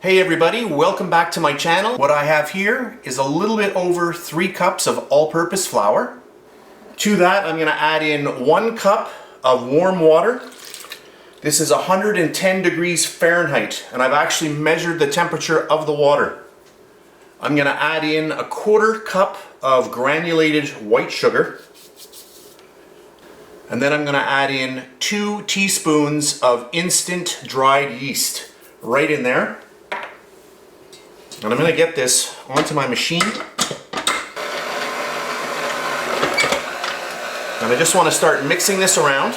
Hey everybody, welcome back to my channel. What I have here is a little bit over 3 cups of all-purpose flour. To that I'm going to add in 1 cup of warm water. This is 110 degrees Fahrenheit and I've actually measured the temperature of the water. I'm going to add in a 1/4 cup of granulated white sugar. And then I'm going to add in 2 teaspoons of instant dried yeast right in there. And I'm going to get this onto my machine. And I just want to start mixing this around.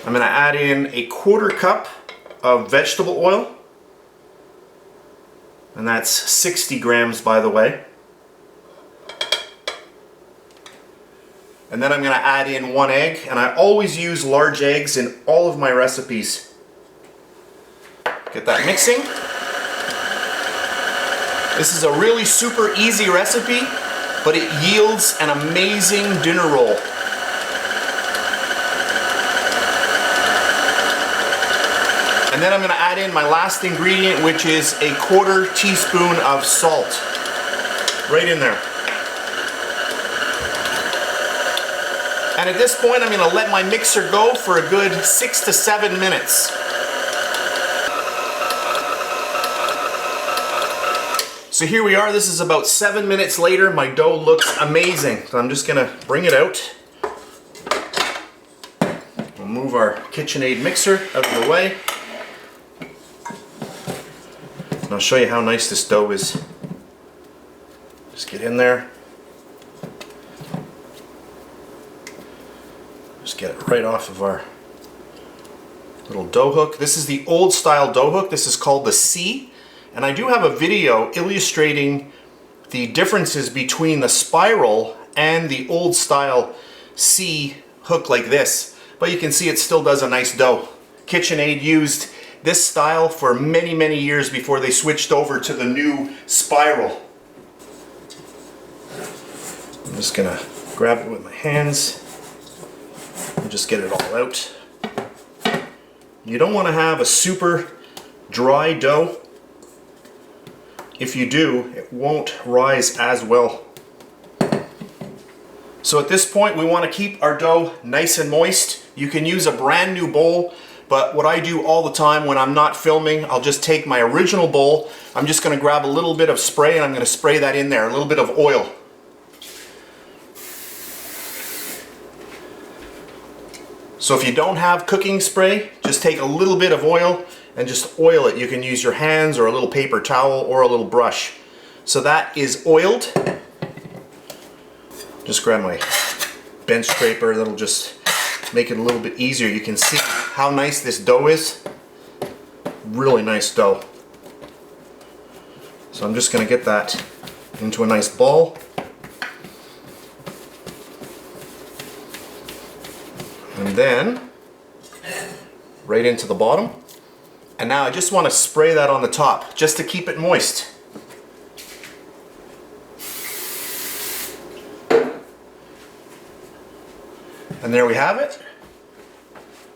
I'm going to add in a 1/4 cup of vegetable oil. And that's 60 grams, by the way. And then I'm going to add in 1 egg. And I always use large eggs in all of my recipes. Get that mixing. This is a really super easy recipe, but it yields an amazing dinner roll. And then I'm going to add in my last ingredient, which is a 1/4 teaspoon of salt. Right in there. And at this point, I'm going to let my mixer go for a good 6 to 7 minutes. So here we are, this is about 7 minutes later. My dough looks amazing. So I'm just going to bring it out. We'll move our KitchenAid mixer out of the way. And I'll show you how nice this dough is. Just get in there. Just get it right off of our little dough hook. This is the old style dough hook. This is called the C. And I do have a video illustrating the differences between the spiral and the old style C hook like this. But you can see it still does a nice dough. KitchenAid used this style for many, many years before they switched over to the new spiral. I'm just gonna grab it with my hands and just get it all out. You don't want to have a super dry dough. If you do, it won't rise as well. So at this point, we want to keep our dough nice and moist. You can use a brand new bowl, but what I do all the time when I'm not filming, I'll just take my original bowl. I'm just going to grab a little bit of spray and I'm going to spray that in there, a little bit of oil. So if you don't have cooking spray, just take a little bit of oil and just oil it. You can use your hands or a little paper towel or a little brush. So that is oiled. Just grab my bench scraper. That'll just make it a little bit easier. You can see how nice this dough is. Really nice dough. So I'm just going to get that into a nice ball. And then right into the bottom. And now I just want to spray that on the top just to keep it moist. And there we have it.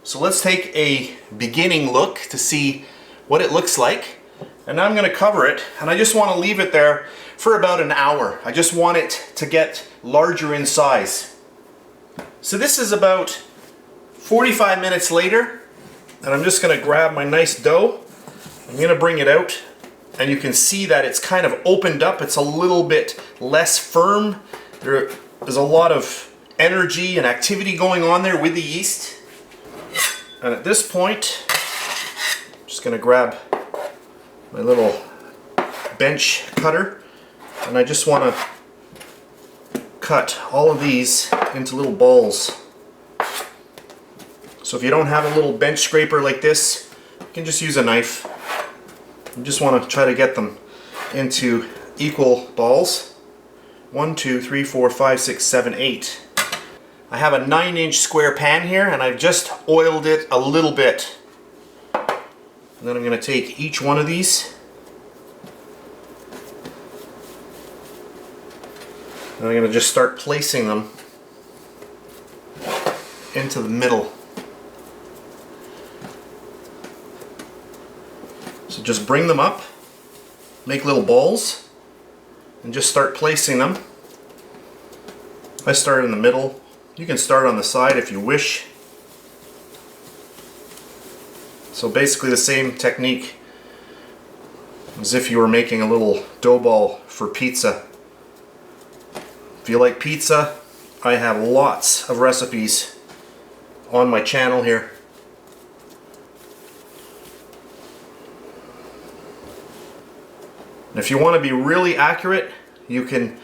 So let's take a beginning look to see what it looks like. And now I'm going to cover it and I just want to leave it there for about an hour. I just want it to get larger in size. So this is about 45 minutes later. And I'm just going to grab my nice dough. I'm going to bring it out and you can see that it's kind of opened up. It's a little bit less firm. There's a lot of energy and activity going on there with the yeast. And at this point, I'm just going to grab my little bench cutter and I just want to cut all of these into little balls. So if you don't have a little bench scraper like this, you can just use a knife. You just want to try to get them into equal balls. 1, 2, 3, 4, 5, 6, 7, 8. I have a 9-inch square pan here and I've just oiled it a little bit. And then I'm going to take each one of these. And I'm going to just start placing them into the middle. So just bring them up, make little balls, and just start placing them. I start in the middle. You can start on the side if you wish. So basically the same technique as if you were making a little dough ball for pizza. If you like pizza, I have lots of recipes on my channel here. And if you want to be really accurate, you can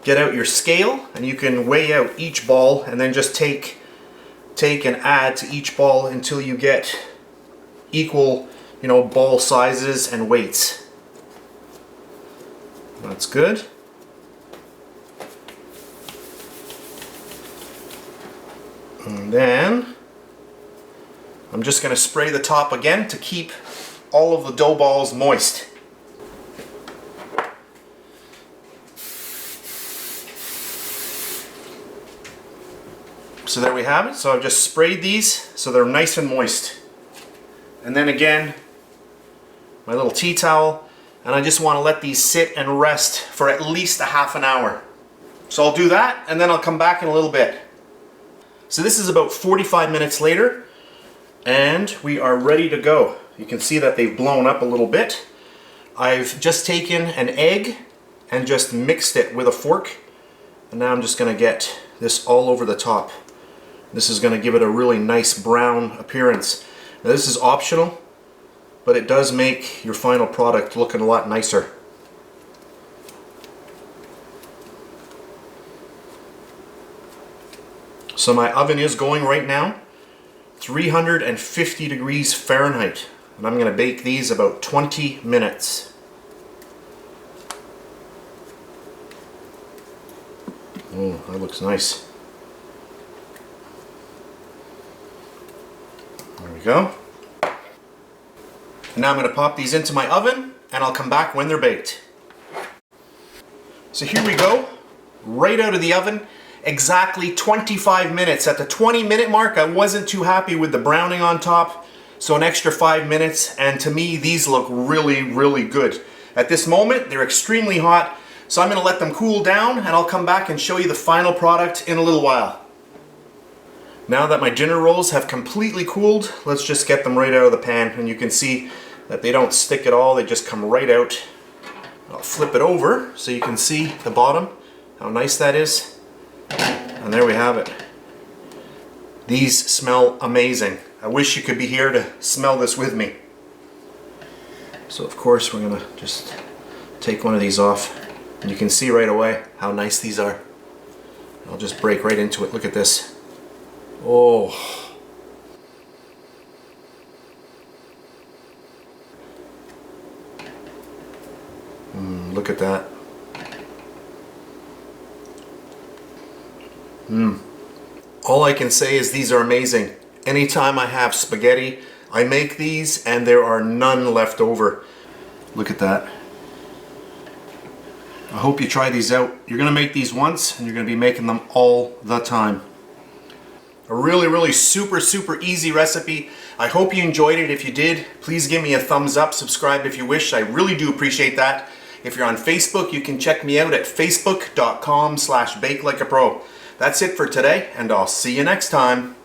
get out your scale and you can weigh out each ball and then just take and add to each ball until you get equal, ball sizes and weights. That's good. And then I'm just going to spray the top again to keep all of the dough balls moist. So there we have it. So I've just sprayed these so they're nice and moist. And then again, my little tea towel, and I just want to let these sit and rest for at least a half an hour. So I'll do that and then I'll come back in a little bit. So this is about 45 minutes later and we are ready to go. You can see that they've blown up a little bit. I've just taken an egg and just mixed it with a fork, and now I'm just going to get this all over the top. This is going to give it a really nice brown appearance. Now this is optional, but it does make your final product looking a lot nicer. So my oven is going right now, 350 degrees Fahrenheit, and I'm going to bake these about 20 minutes. Oh, that looks nice. There we go. And now I'm going to pop these into my oven and I'll come back when they're baked. So here we go, right out of the oven, exactly 25 minutes. At the 20-minute mark, I wasn't too happy with the browning on top, so an extra 5 minutes, and to me these look really, really good. At this moment, they're extremely hot, so I'm going to let them cool down and I'll come back and show you the final product in a little while. Now that my dinner rolls have completely cooled, let's just get them right out of the pan, and you can see that they don't stick at all, they just come right out. I'll flip it over so you can see the bottom, how nice that is. And there we have it. These smell amazing. I wish you could be here to smell this with me. So of course we're gonna just take one of these off, and you can see right away how nice these are. I'll just break right into it. Look at this. Oh. Look at that. All I can say is these are amazing. Anytime I have spaghetti, I make these and there are none left over. Look at that. I hope you try these out. You're going to make these once and you're going to be making them all the time. A really, really super easy recipe. I hope you enjoyed it. If you did, please give me a thumbs up, subscribe if you wish. I really do appreciate that. If you're on Facebook, you can check me out at facebook.com/BakeLikeAPro. That's it for today, and I'll see you next time.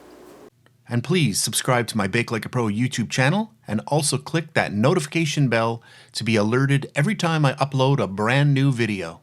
And please subscribe to my Bake Like a Pro YouTube channel, and also click that notification bell to be alerted every time I upload a brand new video.